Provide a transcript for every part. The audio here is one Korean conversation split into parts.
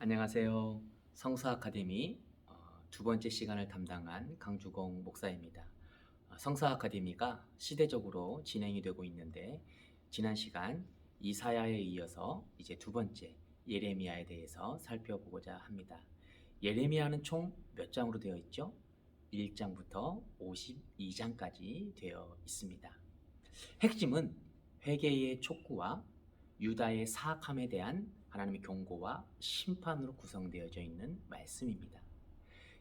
안녕하세요. 성서 아카데미 두 번째 시간을 담당한 강주공 목사입니다. 성서 아카데미가 시대적으로 진행이 되고 있는데 지난 시간 이사야에 이어서 이제 두 번째 예레미야에 대해서 살펴보고자 합니다. 예레미야는 총 몇 장으로 되어 있죠? 1장부터 52장까지 되어 있습니다. 핵심은 회개의 촉구와 유다의 사악함에 대한 하나님의 경고와 심판으로 구성되어져 있는 말씀입니다.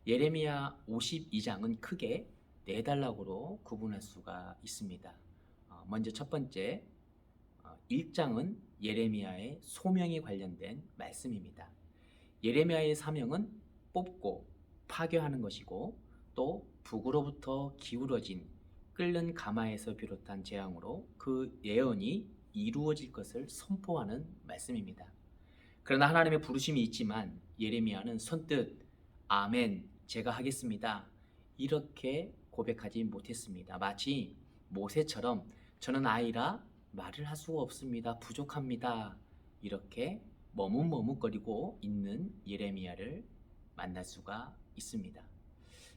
예레미야 52장은 크게 네 단락으로 구분할 수가 있습니다. 먼저 첫 번째 1장은 예레미야의 소명에 관련된 말씀입니다. 예레미야의 사명은 뽑고 파괴하는 것이고 또 북으로부터 기울어진 끓는 가마에서 비롯한 재앙으로 그 예언이 이루어질 것을 선포하는 말씀입니다. 그러나 하나님의 부르심이 있지만 예레미야는 선뜻 아멘 제가 하겠습니다 이렇게 고백하지 못했습니다. 마치 모세처럼 저는 아이라 말을 할 수가 없습니다. 부족합니다. 이렇게 머뭇머뭇거리고 있는 예레미야를 만날 수가 있습니다.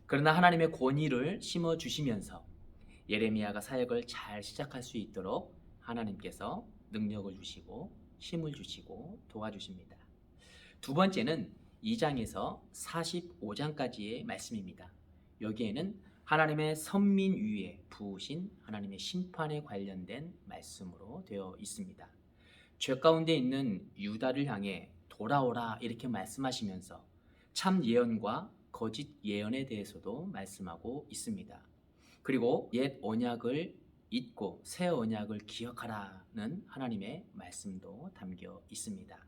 그러나 하나님의 권위를 심어주시면서 예레미야가 사역을 잘 시작할 수 있도록 하나님께서 능력을 주시고 힘을 주시고 도와주십니다. 두 번째는 2장에서 45장까지의 말씀입니다. 여기에는 하나님의 선민 위에 부으신 하나님의 심판에 관련된 말씀으로 되어 있습니다. 죄 가운데 있는 유다를 향해 돌아오라 이렇게 말씀하시면서 참 예언과 거짓 예언에 대해서도 말씀하고 있습니다. 그리고 옛 언약을 잊고 새 언약을 기억하라는 하나님의 말씀도 담겨 있습니다.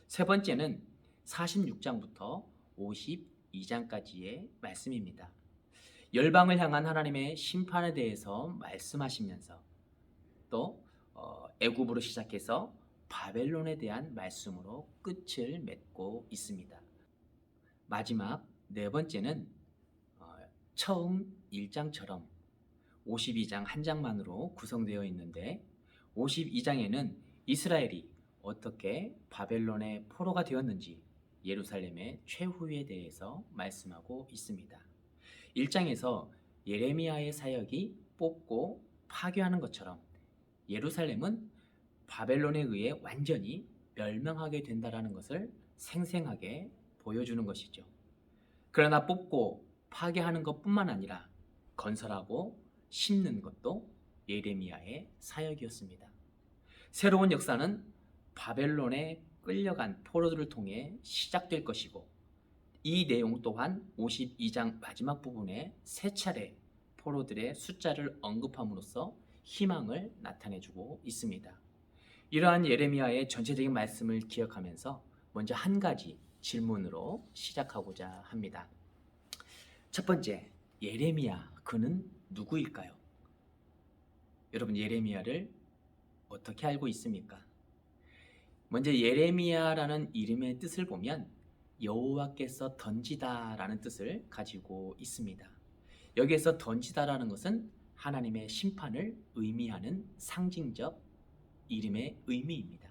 세 번째는 46장부터 52장까지의 말씀입니다. 열방을 향한 하나님의 심판에 대해서 말씀하시면서 또 애굽으로 시작해서 바벨론에 대한 말씀으로 끝을 맺고 있습니다. 마지막 네 번째는 처음 1장처럼 52장 한 장만으로 구성되어 있는데 52장에는 이스라엘이 어떻게 바벨론의 포로가 되었는지 예루살렘의 최후에 대해서 말씀하고 있습니다. 1장에서 예레미야의 사역이 뽑고 파괴하는 것처럼 예루살렘은 바벨론에 의해 완전히 멸망하게 된다는 것을 생생하게 보여주는 것이죠. 그러나 뽑고 파괴하는 것뿐만 아니라 건설하고 심는 것도 예레미야의 사역이었습니다. 새로운 역사는 바벨론에 끌려간 포로들을 통해 시작될 것이고 이 내용 또한 52장 마지막 부분에 세 차례 포로들의 숫자를 언급함으로써 희망을 나타내주고 있습니다. 이러한 예레미야의 전체적인 말씀을 기억하면서 먼저 한 가지 질문으로 시작하고자 합니다. 첫 번째, 예레미야 그는 누구일까요? 여러분 예레미야를 어떻게 알고 있습니까? 먼저 예레미야라는 이름의 뜻을 보면 여호와께서 던지다라는 뜻을 가지고 있습니다. 여기에서 던지다라는 것은 하나님의 심판을 의미하는 상징적 이름의 의미입니다.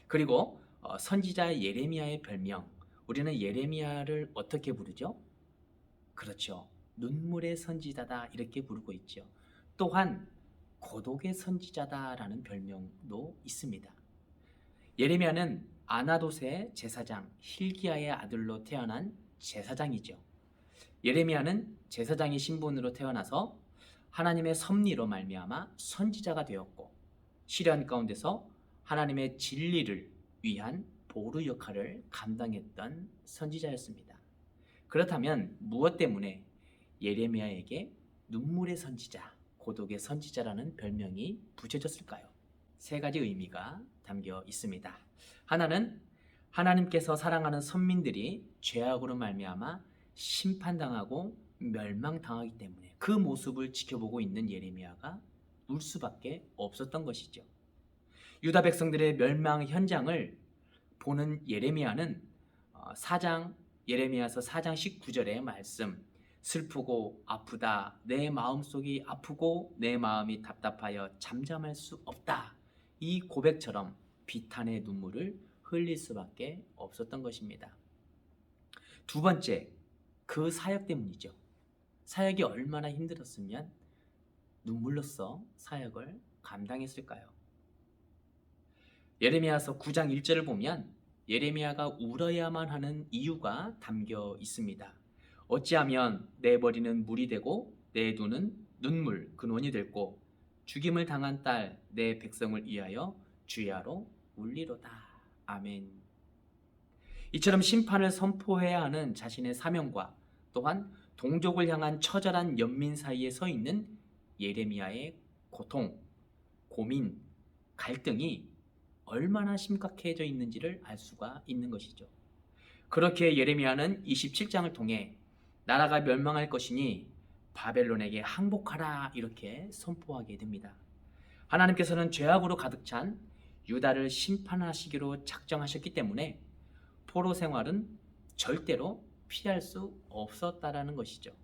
그리고 선지자 예레미야의 별명, 우리는 예레미야를 어떻게 부르죠? 그렇죠. 눈물의 선지자다 이렇게 부르고 있죠. 또한 고독의 선지자다라는 별명도 있습니다. 예레미야는 아나돗의 제사장 hil기야의 아들로 태어난 제사장이죠. 예레미야는 제사장의 신분으로 태어나서 하나님의 섭리로 말미암아 선지자가 되었고 시련 가운데서 하나님의 진리를 위한 보루 역할을 감당했던 선지자였습니다. 그렇다면 무엇 때문에 예레미야에게 눈물의 선지자, 고독의 선지자라는 별명이 붙여졌을까요? 세 가지 의미가 담겨 있습니다. 하나는 하나님께서 사랑하는 선민들이 죄악으로 말미암아 심판당하고 멸망당하기 때문에 그 모습을 지켜보고 있는 예레미야가 울 수밖에 없었던 것이죠. 유다 백성들의 멸망 현장을 보는 예레미야는 예레미야서 4장 19절의 말씀 슬프고 아프다 내 마음속이 아프고 내 마음이 답답하여 잠잠할 수 없다 이 고백처럼 비탄의 눈물을 흘릴 수밖에 없었던 것입니다. 두 번째, 그 사역 때문이죠. 사역이 얼마나 힘들었으면 눈물로써 사역을 감당했을까요? 예레미야서 9장 1절을 보면 예레미야가 울어야만 하는 이유가 담겨 있습니다. 어찌하면 내 머리는 물이 되고 내 눈은 눈물 근원이 됐고 죽임을 당한 딸 내 백성을 위하여 주야로 울리로다. 아멘. 이처럼 심판을 선포해야 하는 자신의 사명과 또한 동족을 향한 처절한 연민 사이에 서 있는 예레미야의 고통, 고민, 갈등이 얼마나 심각해져 있는지를 알 수가 있는 것이죠. 그렇게 예레미야는 27장을 통해 나라가 멸망할 것이니 바벨론에게 항복하라 이렇게 선포하게 됩니다. 하나님께서는 죄악으로 가득 찬 유다를 심판하시기로 작정하셨기 때문에 포로 생활은 절대로 피할 수 없었다라는 것이죠.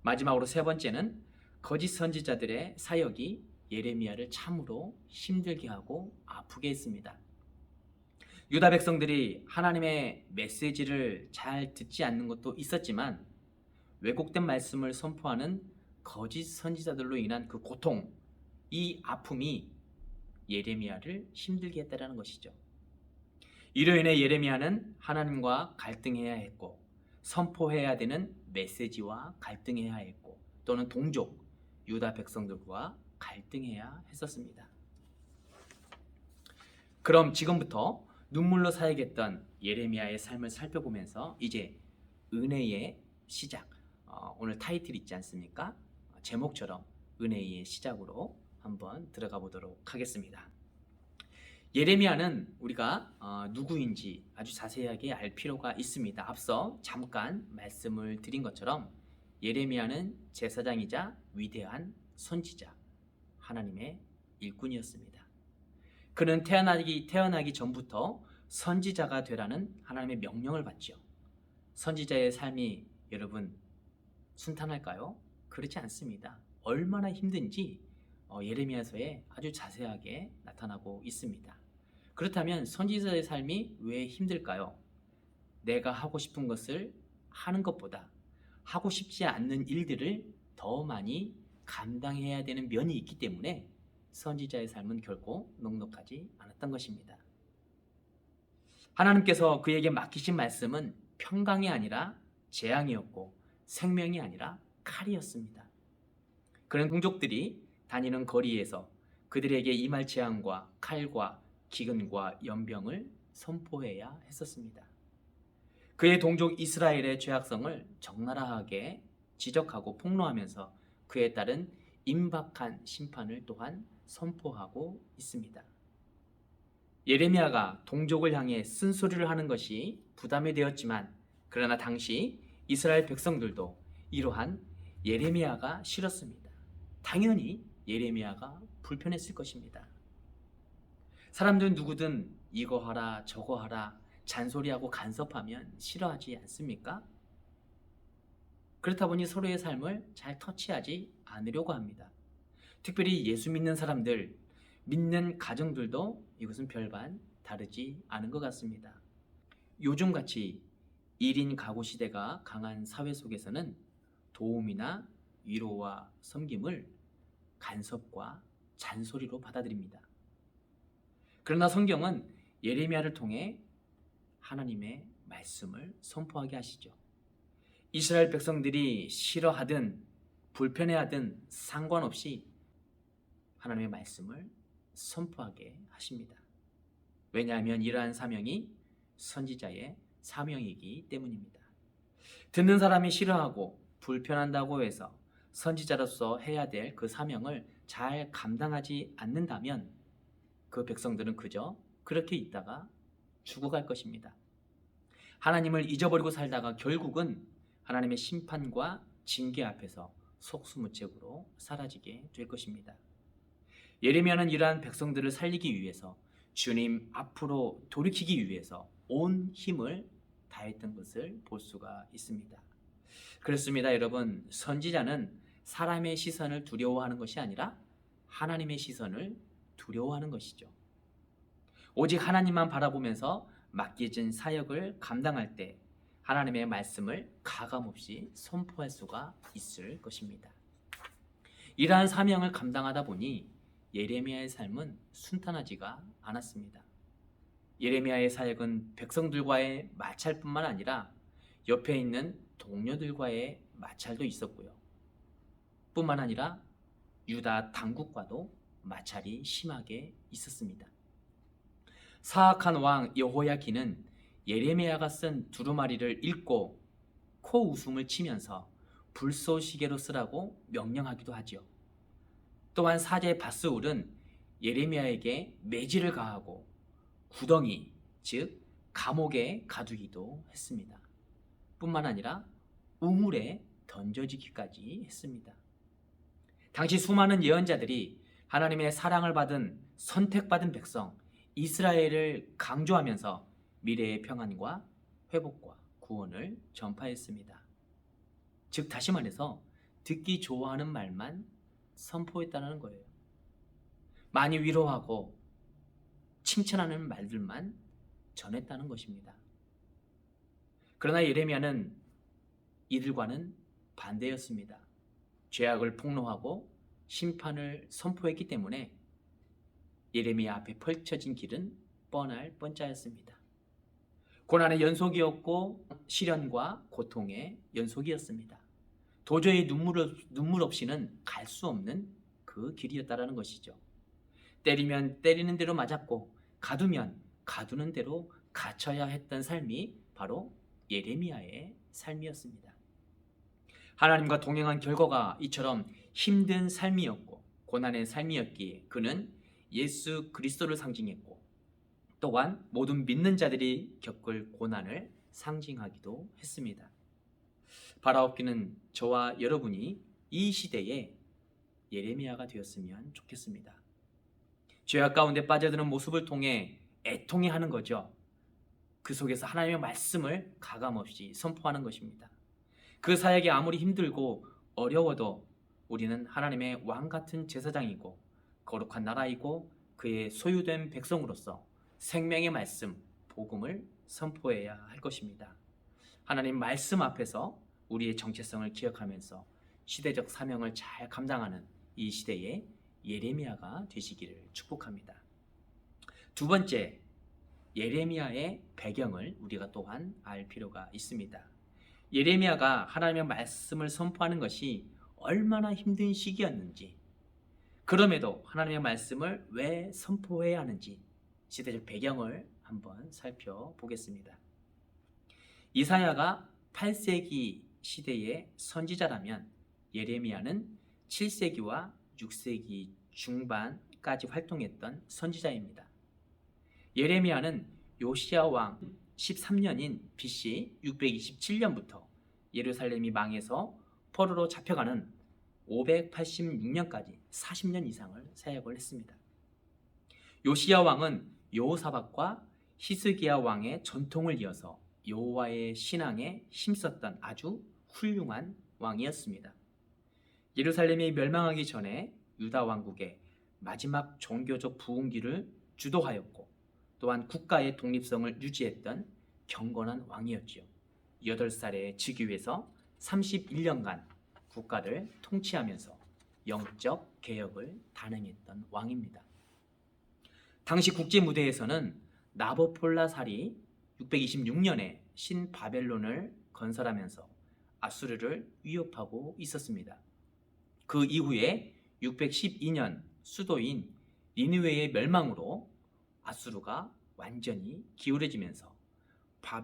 마지막으로 세 번째는 거짓 선지자들의 사역이 예레미야를 참으로 힘들게 하고 아프게 했습니다. 유다 백성들이 하나님의 메시지를 잘 듣지 않는 것도 있었지만 왜곡된 말씀을 선포하는 거짓 선지자들로 인한 그 고통, 이 아픔이 예레미야를 힘들게 했다는 것이죠. 이로 인해 예레미야는 하나님과 갈등해야 했고 선포해야 되는 메시지와 갈등해야 했고 또는 동족, 유다 백성들과 갈등해야 했었습니다. 그럼 지금부터 눈물로 사역했던 예레미야의 삶을 살펴보면서 이제 은혜의 시작, 오늘 타이틀 있지 않습니까? 제목처럼 은혜의 시작으로 한번 들어가 보도록 하겠습니다. 예레미야는 우리가 누구인지 아주 자세하게 알 필요가 있습니다. 앞서 잠깐 말씀을 드린 것처럼 예레미야는 제사장이자 위대한 선지자, 하나님의 일꾼이었습니다. 그는 태어나기 전부터 선지자가 되라는 하나님의 명령을 받죠. 선지자의 삶이 여러분 순탄할까요? 그렇지 않습니다. 얼마나 힘든지 예레미야서에 아주 자세하게 나타나고 있습니다. 그렇다면 선지자의 삶이 왜 힘들까요? 내가 하고 싶은 것을 하는 것보다 하고 싶지 않는 일들을 더 많이 감당해야 되는 면이 있기 때문에 선지자의 삶은 결코 넉넉하지 않았던 것입니다. 하나님께서 그에게 맡기신 말씀은 평강이 아니라 재앙이었고 생명이 아니라 칼이었습니다. 그런 동족들이 다니는 거리에서 그들에게 임할 재앙과 칼과 기근과 연병을 선포해야 했었습니다. 그의 동족 이스라엘의 죄악성을 적나라하게 지적하고 폭로하면서 그에 따른 임박한 심판을 또한 선포하고 있습니다. 예레미야가 동족을 향해 쓴소리를 하는 것이 부담이 되었지만 그러나 당시 이스라엘 백성들도 이러한 예레미야가 싫었습니다. 당연히 예레미야가 불편했을 것입니다. 사람들은 누구든 이거 하라 저거 하라 잔소리하고 간섭하면 싫어하지 않습니까? 그렇다 보니 서로의 삶을 잘 터치하지 않으려고 합니다. 특별히 예수 믿는 사람들, 믿는 가정들도 이것은 별반 다르지 않은 것 같습니다. 요즘같이 1인 가구 시대가 강한 사회 속에서는 도움이나 위로와 섬김을 간섭과 잔소리로 받아들입니다. 그러나 성경은 예레미야를 통해 하나님의 말씀을 선포하게 하시죠. 이스라엘 백성들이 싫어하든 불편해하든 상관없이 하나님의 말씀을 선포하게 하십니다. 왜냐하면 이러한 사명이 선지자의 사명이기 때문입니다. 듣는 사람이 싫어하고 불편한다고 해서 선지자로서 해야 될 그 사명을 잘 감당하지 않는다면 그 백성들은 그저 그렇게 있다가 죽어갈 것입니다. 하나님을 잊어버리고 살다가 결국은 하나님의 심판과 징계 앞에서 속수무책으로 사라지게 될 것입니다. 예레미야는 이러한 백성들을 살리기 위해서 주님 앞으로 돌이키기 위해서 온 힘을 다했던 것을 볼 수가 있습니다. 그렇습니다, 여러분. 선지자는 사람의 시선을 두려워하는 것이 아니라 하나님의 시선을 두려워하는 것이죠. 오직 하나님만 바라보면서 맡겨진 사역을 감당할 때 하나님의 말씀을 가감없이 선포할 수가 있을 것입니다. 이러한 사명을 감당하다 보니 예레미야의 삶은 순탄하지가 않았습니다. 예레미야의 사역은 백성들과의 마찰뿐만 아니라 옆에 있는 동료들과의 마찰도 있었고요. 뿐만 아니라 유다 당국과도 마찰이 심하게 있었습니다. 사악한 왕 여호야긴은 예레미야가 쓴 두루마리를 읽고 코웃음을 치면서 불쏘시개로 쓰라고 명령하기도 하죠. 또한 사제 바스울은 예레미야에게 매질을 가하고 구덩이, 즉 감옥에 가두기도 했습니다. 뿐만 아니라 우물에 던져지기까지 했습니다. 당시 수많은 예언자들이 하나님의 사랑을 받은 선택받은 백성 이스라엘을 강조하면서 미래의 평안과 회복과 구원을 전파했습니다. 즉 다시 말해서 듣기 좋아하는 말만 선포했다는 거예요. 많이 위로하고 칭찬하는 말들만 전했다는 것입니다. 그러나 예레미야는 이들과는 반대였습니다. 죄악을 폭로하고 심판을 선포했기 때문에 예레미야 앞에 펼쳐진 길은 뻔할 뻔짜였습니다. 고난의 연속이었고 시련과 고통의 연속이었습니다. 도저히 눈물 없이는 갈 수 없는 그 길이었다라는 것이죠. 때리면 때리는 대로 맞았고 가두면 가두는 대로 갇혀야 했던 삶이 바로 예레미야의 삶이었습니다. 하나님과 동행한 결과가 이처럼 힘든 삶이었고 고난의 삶이었기에 그는 예수 그리스도를 상징했고 또한 모든 믿는 자들이 겪을 고난을 상징하기도 했습니다. 바라옵기는 저와 여러분이 이 시대에 예레미야가 되었으면 좋겠습니다. 죄악 가운데 빠져드는 모습을 통해 애통해하는 거죠. 그 속에서 하나님의 말씀을 가감없이 선포하는 것입니다. 그 사역이 아무리 힘들고 어려워도 우리는 하나님의 왕 같은 제사장이고 거룩한 나라이고 그의 소유된 백성으로서 생명의 말씀, 복음을 선포해야 할 것입니다. 하나님 말씀 앞에서 우리의 정체성을 기억하면서 시대적 사명을 잘 감당하는 이 시대의 예레미야가 되시기를 축복합니다. 두 번째, 예레미야의 배경을 우리가 또한 알 필요가 있습니다. 예레미야가 하나님의 말씀을 선포하는 것이 얼마나 힘든 시기였는지, 그럼에도 하나님의 말씀을 왜 선포해야 하는지 시대적 배경을 한번 살펴보겠습니다. 이사야가 8세기 시대의 선지자라면 예레미야는 7세기와 6세기 중반까지 활동했던 선지자입니다. 예레미야는 요시야 왕 13년인 BC 627년부터 예루살렘이 망해서 포로로 잡혀가는 586년까지 40년 이상을 사역을 했습니다. 요시야 왕은 여호사밧과 히스기야 왕의 전통을 이어서 여호와의 신앙에 힘썼던 아주 훌륭한 왕이었습니다. 예루살렘이 멸망하기 전에 유다 왕국의 마지막 종교적 부흥기를 주도하였고 또한 국가의 독립성을 유지했던 경건한 왕이었지요. 8살의 즉위에서 31년간 국가를 통치하면서 영적 개혁을 단행했던 왕입니다. 당시 국제 무대에서는 나보폴라살이 626년에 신바벨론을 건설하면서 아수르를 위협하고 있었습니다. 그 이후에 612년 수도인 니느웨의 멸망으로 아수르가 완전히 기울어지면서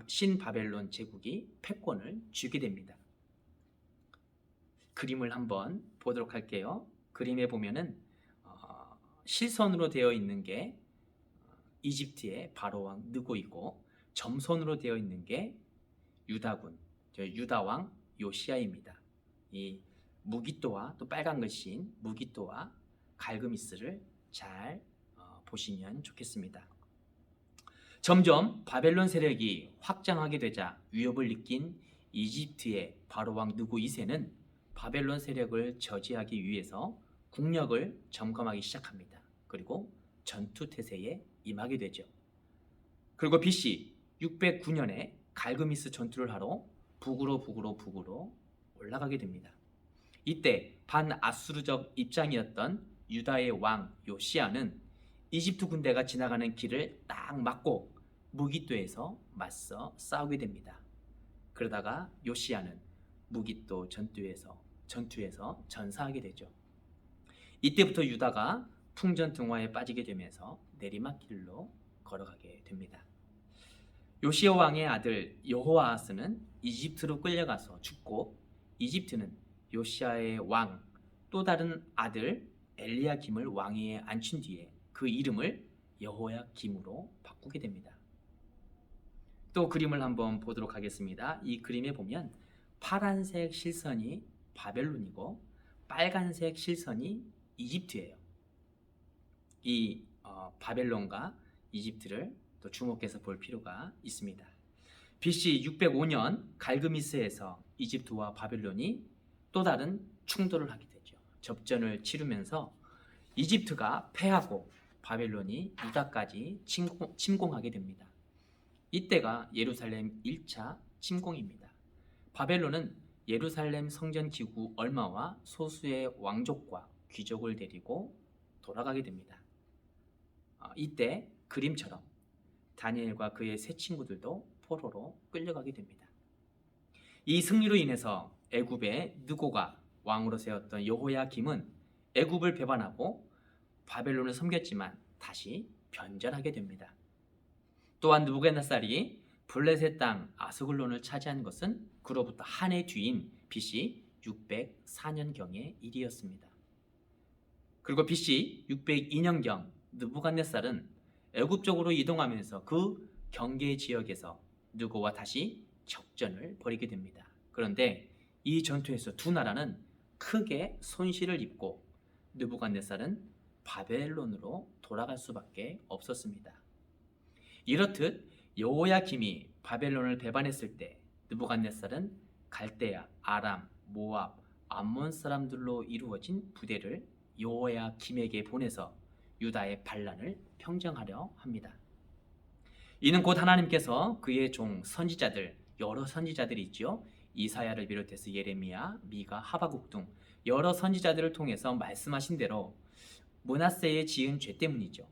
신바벨론 제국이 패권을 쥐게 됩니다. 그림을 한번 보도록 할게요. 그림에 보면은 실선으로 되어 있는 게 이집트의 바로왕 느고이고 점선으로 되어 있는 게 유다군, 유다왕 요시야입니다. 이 무기토와 또 빨간 글씨인 무기토와 갈그미스를 잘 보시면 좋겠습니다. 점점 바벨론 세력이 확장하게 되자 위협을 느낀 이집트의 바로왕 느고 2세는 바벨론 세력을 저지하기 위해서 국력을 점검하기 시작합니다. 그리고 전투태세에 임하게 되죠. 그리고 BC 609년에 갈그미스 전투를 하러 북으로 올라가게 됩니다. 이때 반아수르적 입장이었던 유다의 왕 요시야는 이집트 군대가 지나가는 길을 딱 막고 무깃도에서 맞서 싸우게 됩니다. 그러다가 요시야는 무깃도 전투에서 전사하게 되죠. 이때부터 유다가 풍전등화에 빠지게 되면서 내리막길로 걸어가게 됩니다. 요시야 왕의 아들 여호아하스는 이집트로 끌려가서 죽고 이집트는 요시야의 왕 또 다른 아들 엘리야김을 왕위에 앉힌 뒤에 그 이름을 여호야김으로 바꾸게 됩니다. 또 그림을 한번 보도록 하겠습니다. 이 그림에 보면 파란색 실선이 바벨론이고 빨간색 실선이 이집트예요. 이 바벨론과 이집트를 또 주목해서 볼 필요가 있습니다. BC 605년 갈그미스에서 이집트와 바벨론이 또 다른 충돌을 하게 되죠. 접전을 치르면서 이집트가 패하고 바벨론이 유다까지 침공하게 됩니다. 이때가 예루살렘 1차 침공입니다. 바벨론은 예루살렘 성전 기구 얼마와 소수의 왕족과 귀족을 데리고 돌아가게 됩니다. 이때 그림처럼 다니엘과 그의 세 친구들도 포로로 끌려가게 됩니다. 이 승리로 인해서 애굽의 느고가 왕으로 세웠던 여호야김은 애굽을 배반하고 바벨론을 섬겼지만 다시 변절하게 됩니다. 또한 느부갓네살이 블레셋 땅 아스글론을 차지한 것은 그로부터 한 해 뒤인 BC 604년경의 일이었습니다. 그리고 BC 602년경 느부갓네살은 애굽 쪽으로 이동하면서 그 경계 지역에서 느고와 다시 적전을 벌이게 됩니다. 그런데 이 전투에서 두 나라는 크게 손실을 입고 느부갓네살은 바벨론으로 돌아갈 수밖에 없었습니다. 이렇듯 여호야김이 바벨론을 배반했을 때 느부갓네살은 갈대아, 아람, 모압, 암몬 사람들로 이루어진 부대를 여호야김에게 보내서 유다의 반란을 평정하려 합니다. 이는 곧 하나님께서 그의 종 선지자들, 여러 선지자들이 있죠. 이사야를 비롯해서 예레미야, 미가, 하박국 등 여러 선지자들을 통해서 말씀하신 대로 므낫세의 지은 죄 때문이죠.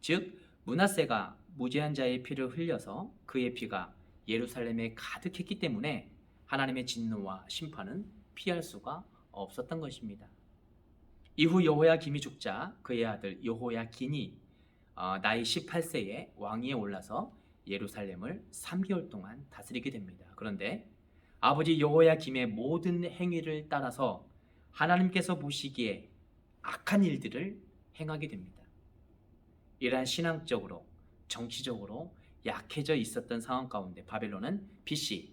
즉 므낫세가 무죄한 자의 피를 흘려서 그의 피가 예루살렘에 가득했기 때문에 하나님의 진노와 심판은 피할 수가 없었던 것입니다. 이후 여호야김이 죽자 그의 아들 여호야긴이 나이 18세에 왕위에 올라서 예루살렘을 3개월 동안 다스리게 됩니다. 그런데 아버지 여호야김의 모든 행위를 따라서 하나님께서 보시기에 악한 일들을 행하게 됩니다. 이러한 신앙적으로 정치적으로 약해져 있었던 상황 가운데 바벨론은 BC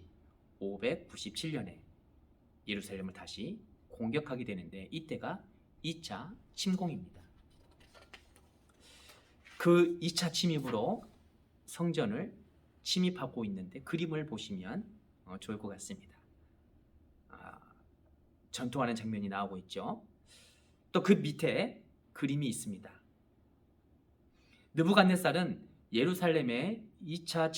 597년에 예루살렘을 다시 공격하게 되는데 이때가 2차 침공입니다. 그 2차 침입으로 성전을 침입하고 있는데 그림을 보시면 좋을 것 같습니다. 전투하는 장면이 나오고 있죠. 또 그 밑에 그림이 있습니다. 느부갓네살은 예루살렘에 2차로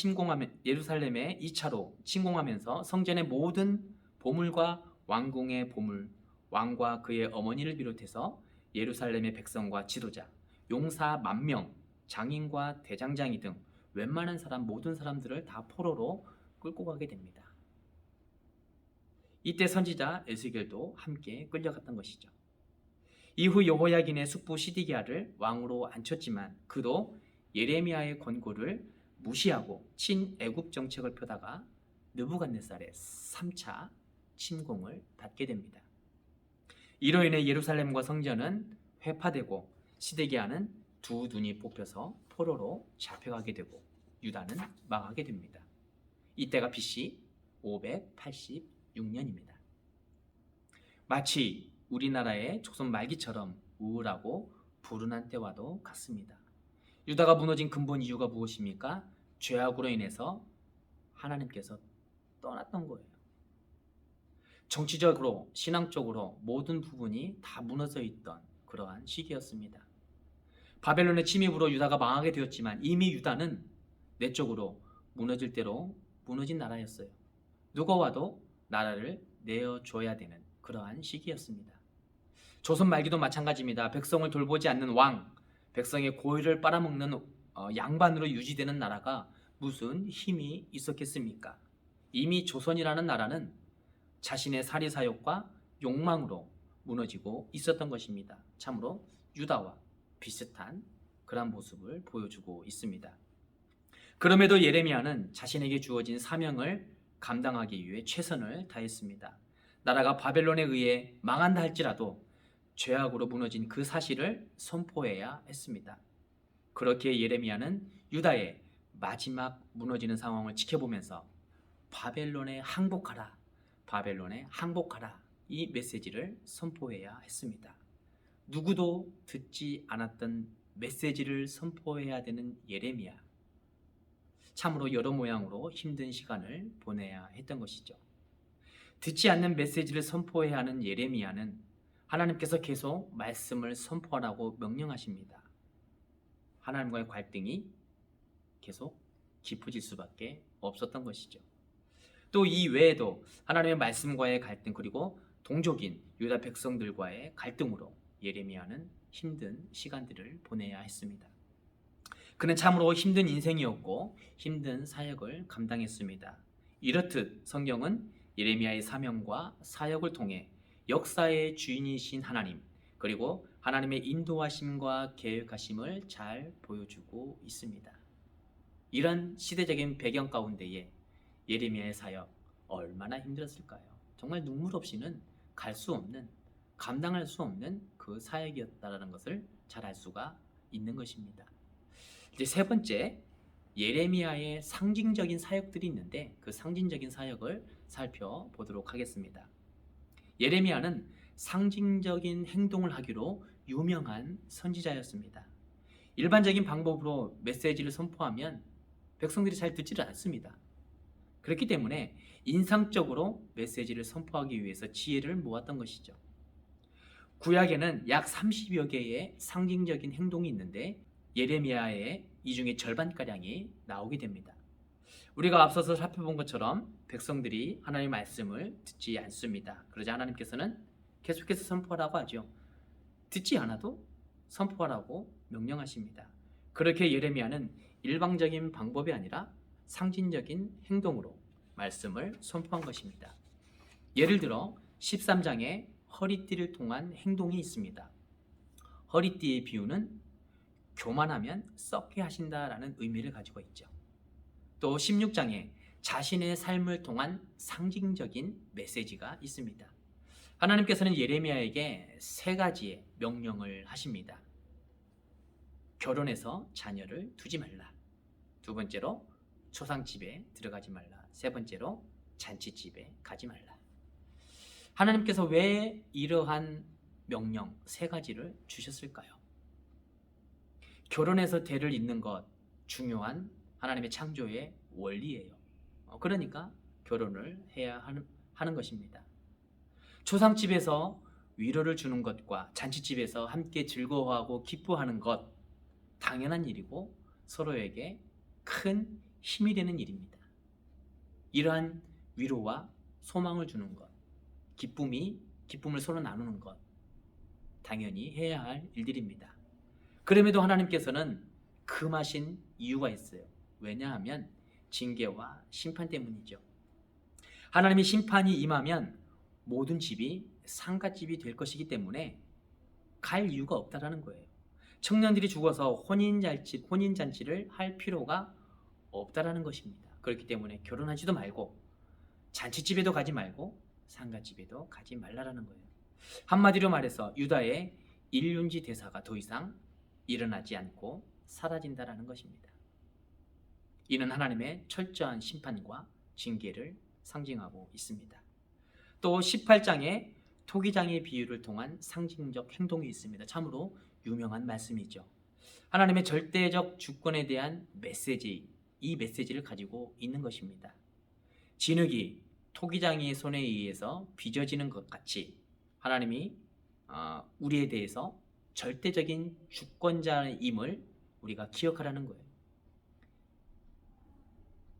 침공하면서 성전의 모든 보물과 왕궁의 보물, 왕과 그의 어머니를 비롯해서 예루살렘의 백성과 지도자, 용사 10,000명, 장인과 대장장이 등 웬만한 모든 사람들을 다 포로로 끌고 가게 됩니다. 이때 선지자 에스겔도 함께 끌려갔던 것이죠. 이후 여호야긴의 숙부 시드기야를 왕으로 앉혔지만 그도 예레미야의 권고를 무시하고 친애굽 정책을 펴다가 느부갓네살의 3차 침공을 받게 됩니다. 이로 인해 예루살렘과 성전은 회파되고 시드기야는 두 눈이 뽑혀서 포로로 잡혀가게 되고 유다는 망하게 됩니다. 이때가 BC 586년입니다. 마치 우리나라의 조선 말기처럼 우울하고 불운한 때와도 같습니다. 유다가 무너진 근본 이유가 무엇입니까? 죄악으로 인해서 하나님께서 떠났던 거예요. 정치적으로, 신앙적으로 모든 부분이 다 무너져 있던 그러한 시기였습니다. 바벨론의 침입으로 유다가 망하게 되었지만 이미 유다는 내적으로 무너질 대로 무너진 나라였어요. 누가 와도 나라를 내어줘야 되는 그러한 시기였습니다. 조선 말기도 마찬가지입니다. 백성을 돌보지 않는 왕, 백성의 고의를 빨아먹는 양반으로 유지되는 나라가 무슨 힘이 있었겠습니까? 이미 조선이라는 나라는 자신의 사리사욕과 욕망으로 무너지고 있었던 것입니다. 참으로 유다와 비슷한 그런 모습을 보여주고 있습니다. 그럼에도 예레미야는 자신에게 주어진 사명을 감당하기 위해 최선을 다했습니다. 나라가 바벨론에 의해 망한다 할지라도 죄악으로 무너진 그 사실을 선포해야 했습니다. 그렇게 예레미야는 유다의 마지막 무너지는 상황을 지켜보면서 바벨론에 항복하라, 바벨론에 항복하라 이 메시지를 선포해야 했습니다. 누구도 듣지 않았던 메시지를 선포해야 되는 예레미야. 참으로 여러 모양으로 힘든 시간을 보내야 했던 것이죠. 듣지 않는 메시지를 선포해야 하는 예레미야는 하나님께서 계속 말씀을 선포하라고 명령하십니다. 하나님과의 갈등이 계속 깊어질 수밖에 없었던 것이죠. 또 이 외에도 하나님의 말씀과의 갈등 그리고 동족인 유다 백성들과의 갈등으로 예레미야는 힘든 시간들을 보내야 했습니다. 그는 참으로 힘든 인생이었고 힘든 사역을 감당했습니다. 이렇듯 성경은 예레미야의 사명과 사역을 통해 역사의 주인이신 하나님 그리고 하나님의 인도하심과 계획하심을 잘 보여주고 있습니다. 이런 시대적인 배경 가운데에 예레미야의 사역 얼마나 힘들었을까요? 정말 눈물 없이는 갈 수 없는, 감당할 수 없는 그 사역이었다는 것을 잘 알 수가 있는 것입니다. 이제 세 번째, 예레미야의 상징적인 사역들이 있는데 그 상징적인 사역을 살펴보도록 하겠습니다. 예레미야는 상징적인 행동을 하기로 유명한 선지자였습니다. 일반적인 방법으로 메시지를 선포하면 백성들이 잘 듣지를 않습니다. 그렇기 때문에 인상적으로 메시지를 선포하기 위해서 지혜를 모았던 것이죠. 구약에는 약 30여 개의 상징적인 행동이 있는데 예레미야의 이 중에 절반가량이 나오게 됩니다. 우리가 앞서서 살펴본 것처럼 백성들이 하나님의 말씀을 듣지 않습니다. 그러자 하나님께서는 계속해서 선포하라고 하죠. 듣지 않아도 선포하라고 명령하십니다. 그렇게 예레미야는 일방적인 방법이 아니라 상징적인 행동으로 말씀을 선포한 것입니다. 예를 들어 13장에 허리띠를 통한 행동이 있습니다. 허리띠의 비유는 교만하면 썩게 하신다라는 의미를 가지고 있죠. 또 16장에 자신의 삶을 통한 상징적인 메시지가 있습니다. 하나님께서는 예레미야에게 세 가지의 명령을 하십니다. 결혼해서 자녀를 두지 말라. 두 번째로 초상집에 들어가지 말라. 세 번째로 잔치집에 가지 말라. 하나님께서 왜 이러한 명령 세 가지를 주셨을까요? 결혼해서 대를 잇는 것 중요한 하나님의 창조의 원리예요. 그러니까 결혼을 해야 하는 것입니다. 초상집에서 위로를 주는 것과 잔치집에서 함께 즐거워하고 기뻐하는 것 당연한 일이고 서로에게 큰 힘이 되는 일입니다. 이러한 위로와 소망을 주는 것, 기쁨을 서로 나누는 것 당연히 해야 할 일들입니다. 그럼에도 하나님께서는 금하신 이유가 있어요. 왜냐하면 징계와 심판 때문이죠. 하나님의 심판이 임하면 모든 집이 상갓집이 될 것이기 때문에 갈 이유가 없다라는 거예요. 청년들이 죽어서 혼인잔치를 할 필요가 없다라는 것입니다. 그렇기 때문에 결혼하지도 말고 잔치집에도 가지 말고 상갓집에도 가지 말라라는 거예요. 한마디로 말해서 유다의 일륜지 대사가 더 이상 일어나지 않고 사라진다라는 것입니다. 이는 하나님의 철저한 심판과 징계를 상징하고 있습니다. 또 18장에 토기장의 비유를 통한 상징적 행동이 있습니다. 참으로 유명한 말씀이죠. 하나님의 절대적 주권에 대한 메시지, 이 메시지를 가지고 있는 것입니다. 진흙이 토기장이의 손에 의해서 빚어지는 것 같이 하나님이 우리에 대해서 절대적인 주권자임을 우리가 기억하라는 거예요.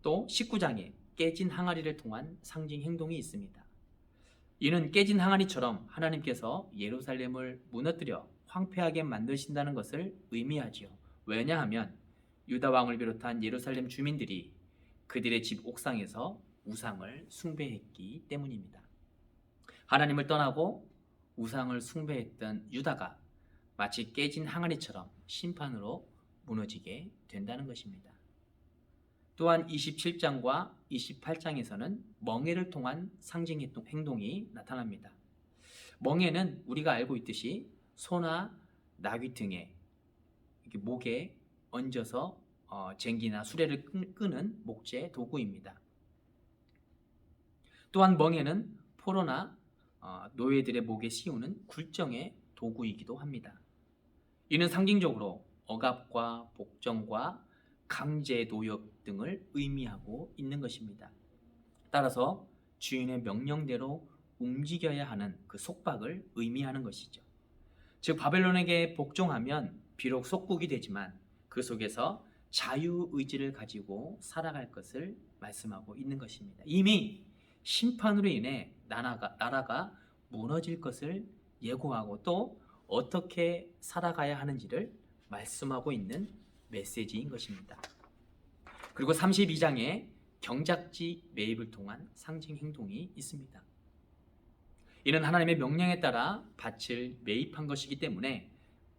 또 19장에 깨진 항아리를 통한 상징 행동이 있습니다. 이는 깨진 항아리처럼 하나님께서 예루살렘을 무너뜨려 황폐하게 만드신다는 것을 의미하지요. 왜냐하면 유다 왕을 비롯한 예루살렘 주민들이 그들의 집 옥상에서 우상을 숭배했기 때문입니다. 하나님을 떠나고 우상을 숭배했던 유다가 마치 깨진 항아리처럼 심판으로 무너지게 된다는 것입니다. 또한 27장과 28장에서는 멍에를 통한 상징 행동이 나타납니다. 멍에는 우리가 알고 있듯이 소나 나귀 등에 목에 얹어서 쟁기나 수레를 끄는 목재 도구입니다. 또한 멍에는 포로나 노예들의 목에 씌우는 굴정의 도구이기도 합니다. 이는 상징적으로 억압과 복종과 강제 노역 등을 의미하고 있는 것입니다. 따라서 주인의 명령대로 움직여야 하는 그 속박을 의미하는 것이죠. 즉 바벨론에게 복종하면 비록 속국이 되지만 그 속에서 자유의지를 가지고 살아갈 것을 말씀하고 있는 것입니다. 이미 심판으로 인해 나라가 무너질 것을 예고하고 또 어떻게 살아가야 하는지를 말씀하고 있는 메시지인 것입니다. 그리고 32장에 경작지 매입을 통한 상징 행동이 있습니다. 이는 하나님의 명령에 따라 밭을 매입한 것이기 때문에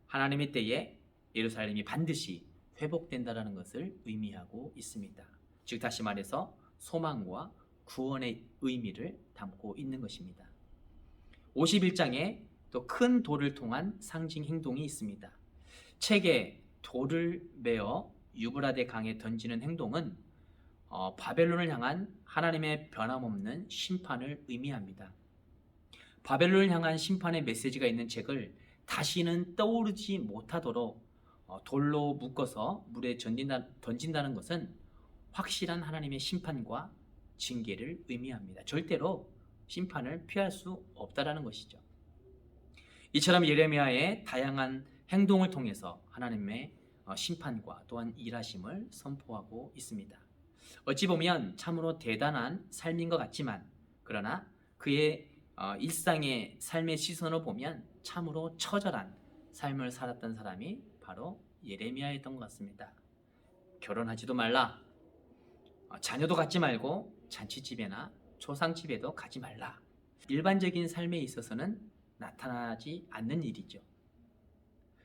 하나님의 때에 예루살렘이 반드시 회복된다는 것을 의미하고 있습니다. 즉 다시 말해서 소망과 구원의 의미를 담고 있는 것입니다. 51장에 또 큰 돌을 통한 상징 행동이 있습니다. 책에 돌을 메어 유브라데 강에 던지는 행동은 바벨론을 향한 하나님의 변함없는 심판을 의미합니다. 바벨론을 향한 심판의 메시지가 있는 책을 다시는 떠오르지 못하도록 돌로 묶어서 물에 던진다는 것은 확실한 하나님의 심판과 징계를 의미합니다. 절대로 심판을 피할 수 없다라는 것이죠. 이처럼 예레미야의 다양한 행동을 통해서 하나님의 심판과 또한 일하심을 선포하고 있습니다. 어찌 보면 참으로 대단한 삶인 것 같지만 그러나 그의 일상의 삶의 시선을 보면 참으로 처절한 삶을 살았던 사람이 바로 예레미야였던 것 같습니다. 결혼하지도 말라, 자녀도 갖지 말고 잔치집에나 초상집에도 가지 말라. 일반적인 삶에 있어서는 나타나지 않는 일이죠.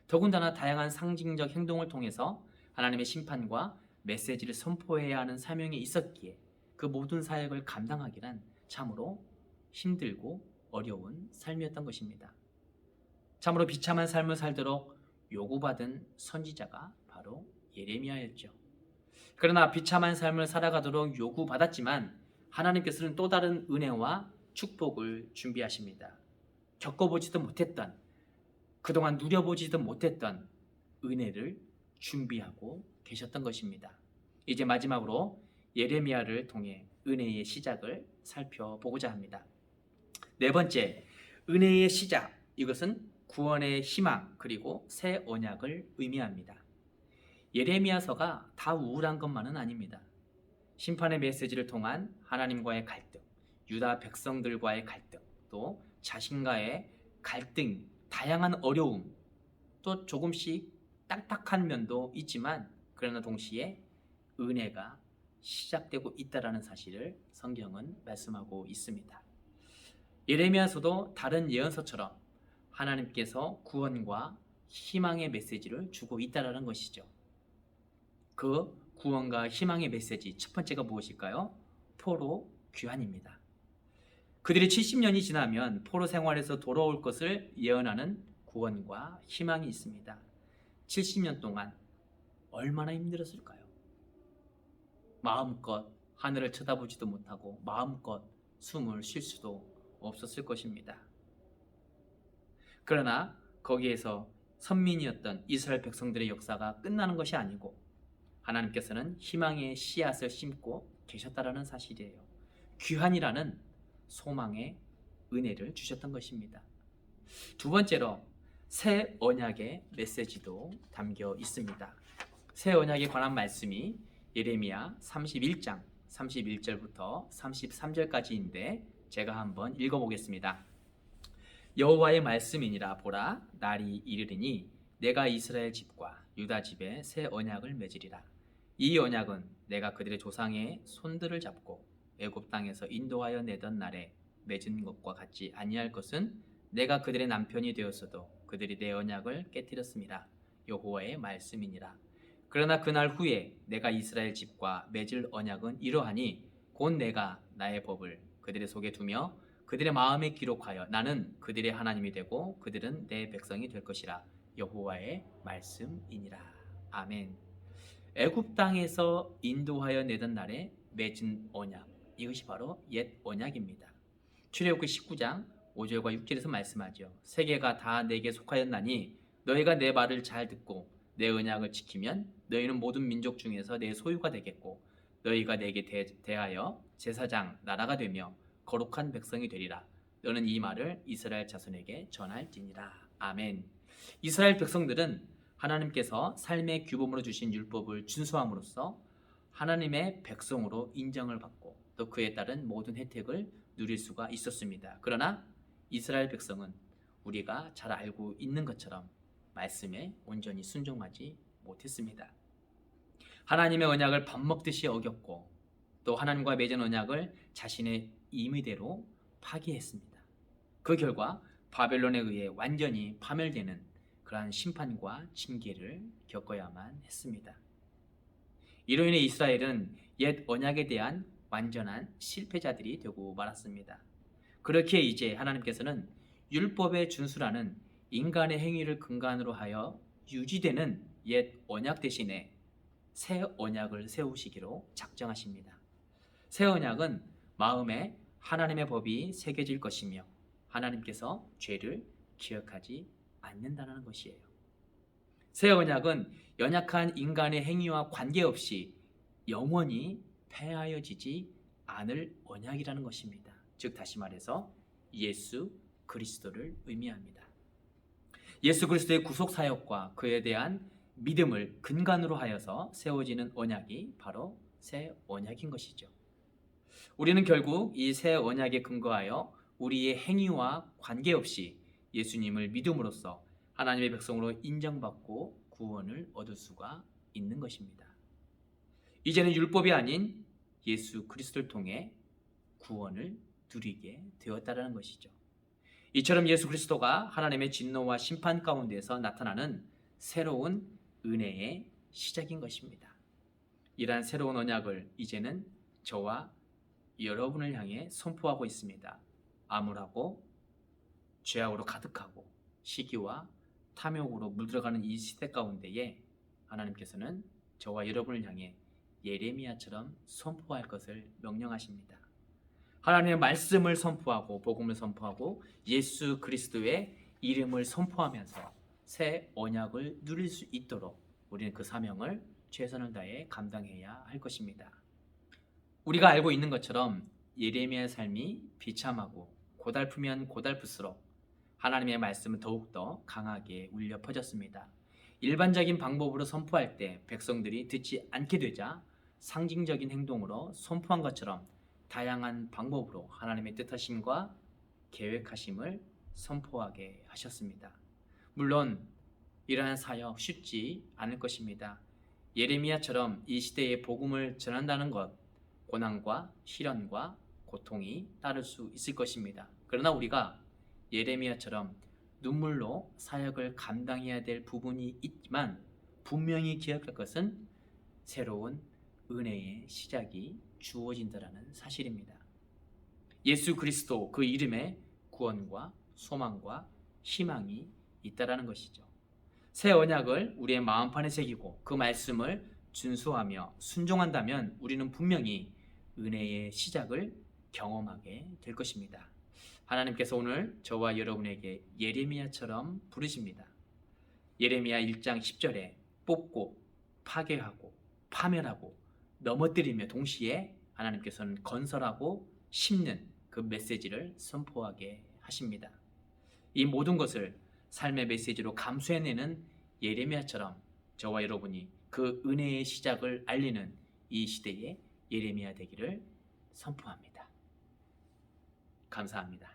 더군다나 다양한 상징적 행동을 통해서 하나님의 심판과 메시지를 선포해야 하는 사명이 있었기에 그 모든 사역을 감당하기란 참으로 힘들고 어려운 삶이었던 것입니다. 참으로 비참한 삶을 살도록 요구받은 선지자가 바로 예레미야였죠. 그러나 비참한 삶을 살아가도록 요구받았지만 하나님께서는 또 다른 은혜와 축복을 준비하십니다. 겪어보지도 못했던, 그동안 누려보지도 못했던 은혜를 준비하고 계셨던 것입니다. 이제 마지막으로 예레미야를 통해 은혜의 시작을 살펴보고자 합니다. 네 번째, 은혜의 시작. 이것은 구원의 희망 그리고 새 언약을 의미합니다. 예레미야서가 다 우울한 것만은 아닙니다. 심판의 메시지를 통한 하나님과의 갈등, 유다 백성들과의 갈등, 또 자신과의 갈등, 다양한 어려움, 또 조금씩 딱딱한 면도 있지만 그러나 동시에 은혜가 시작되고 있다는 사실을 성경은 말씀하고 있습니다. 예레미야서도 다른 예언서처럼 하나님께서 구원과 희망의 메시지를 주고 있다는 것이죠. 그 구원과 희망의 메시지 첫 번째가 무엇일까요? 포로 귀환입니다. 그들이 70년이 지나면 포로 생활에서 돌아올 것을 예언하는 구원과 희망이 있습니다. 70년 동안 얼마나 힘들었을까요? 마음껏 하늘을 쳐다보지도 못하고 마음껏 숨을 쉴 수도 없었을 것입니다. 그러나 거기에서 선민이었던 이스라엘 백성들의 역사가 끝나는 것이 아니고 하나님께서는 희망의 씨앗을 심고 계셨다는 사실이에요. 귀환이라는 소망의 은혜를 주셨던 것입니다. 두 번째로 새 언약의 메시지도 담겨 있습니다. 새 언약에 관한 말씀이 예레미야 31장 31절부터 33절까지인데 제가 한번 읽어보겠습니다. 여호와의 말씀이니라. 보라, 날이 이르리니 내가 이스라엘 집과 유다 집에 새 언약을 맺으리라. 이 언약은 내가 그들의 조상의 손들을 잡고 애굽 땅에서 인도하여 내던 날에 맺은 것과 같지 아니할 것은 내가 그들의 남편이 되었어도 그들이 내 언약을 깨뜨렸음이라. 여호와의 말씀이니라. 그러나 그날 후에 내가 이스라엘 집과 맺을 언약은 이러하니 곧 내가 나의 법을 그들의 속에 두며 그들의 마음에 기록하여 나는 그들의 하나님이 되고 그들은 내 백성이 될 것이라. 여호와의 말씀이니라. 아멘. 애굽 땅에서 인도하여 내던 날에 맺은 언약, 이것이 바로 옛 언약입니다. 출애굽기 19장 5절과 6절에서 말씀하죠. 세계가 다 내게 속하였나니 너희가 내 말을 잘 듣고 내 언약을 지키면 너희는 모든 민족 중에서 내 소유가 되겠고 너희가 내게 대하여 제사장 나라가 되며 거룩한 백성이 되리라. 너는 이 말을 이스라엘 자손에게 전할지니라. 아멘. 이스라엘 백성들은 하나님께서 삶의 규범으로 주신 율법을 준수함으로써 하나님의 백성으로 인정을 받고 또 그에 따른 모든 혜택을 누릴 수가 있었습니다. 그러나 이스라엘 백성은 우리가 잘 알고 있는 것처럼 말씀에 온전히 순종하지 못했습니다. 하나님의 언약을 밥 먹듯이 어겼고 또 하나님과 맺은 언약을 자신의 임의대로 파기했습니다. 그 결과 바벨론에 의해 완전히 파멸되는 그러한 심판과 징계를 겪어야만 했습니다. 이로 인해 이스라엘은 옛 언약에 대한 완전한 실패자들이 되고 말았습니다. 그렇게 이제 하나님께서는 율법의 준수라는 인간의 행위를 근간으로 하여 유지되는 옛 언약 대신에 새 언약을 세우시기로 작정하십니다. 새 언약은 마음에 하나님의 법이 새겨질 것이며 하나님께서 죄를 기억하지 않는다는 것이에요. 새 언약은 연약한 인간의 행위와 관계없이 영원히 폐하여지지 않을 언약이라는 것입니다. 즉 다시 말해서 예수 그리스도를 의미합니다. 예수 그리스도의 구속 사역과 그에 대한 믿음을 근간으로 하여서 세워지는 언약이 바로 새 언약인 것이죠. 우리는 결국 이 새 언약에 근거하여 우리의 행위와 관계없이 예수님을 믿음으로써 하나님의 백성으로 인정받고 구원을 얻을 수가 있는 것입니다. 이제는 율법이 아닌 예수 그리스도를 통해 구원을 누리게 되었다는 것이죠. 이처럼 예수 그리스도가 하나님의 진노와 심판 가운데서 나타나는 새로운 은혜의 시작인 것입니다. 이러한 새로운 언약을 이제는 저와 여러분을 향해 선포하고 있습니다. 암울하고 죄악으로 가득하고 시기와 탐욕으로 물들어가는 이 시대 가운데에 하나님께서는 저와 여러분을 향해 예레미야처럼 선포할 것을 명령하십니다. 하나님의 말씀을 선포하고 복음을 선포하고 예수 그리스도의 이름을 선포하면서 새 언약을 누릴 수 있도록 우리는 그 사명을 최선을 다해 감당해야 할 것입니다. 우리가 알고 있는 것처럼 예레미야의 삶이 비참하고 고달프면 고달플수록 하나님의 말씀은 더욱더 강하게 울려 퍼졌습니다. 일반적인 방법으로 선포할 때 백성들이 듣지 않게 되자 상징적인 행동으로 선포한 것처럼 다양한 방법으로 하나님의 뜻하심과 계획하심을 선포하게 하셨습니다. 물론 이러한 사역 쉽지 않을 것입니다. 예레미야처럼 이 시대에 복음을 전한다는 것, 고난과 시련과 고통이 따를 수 있을 것입니다. 그러나 우리가 예레미야처럼 눈물로 사역을 감당해야 될 부분이 있지만 분명히 기억할 것은 새로운 은혜의 시작이 주어진다는 사실입니다. 예수 그리스도 그 이름에 구원과 소망과 희망이 있다라는 것이죠. 새 언약을 우리의 마음판에 새기고 그 말씀을 준수하며 순종한다면 우리는 분명히 은혜의 시작을 경험하게 될 것입니다. 하나님께서 오늘 저와 여러분에게 예레미야처럼 부르십니다. 예레미야 1장 10절에 뽑고 파괴하고 파멸하고 넘어뜨리며 동시에 하나님께서는 건설하고 심는 그 메시지를 선포하게 하십니다. 이 모든 것을 삶의 메시지로 감수해내는 예레미야처럼 저와 여러분이 그 은혜의 시작을 알리는 이 시대의 예레미야 되기를 선포합니다. 감사합니다.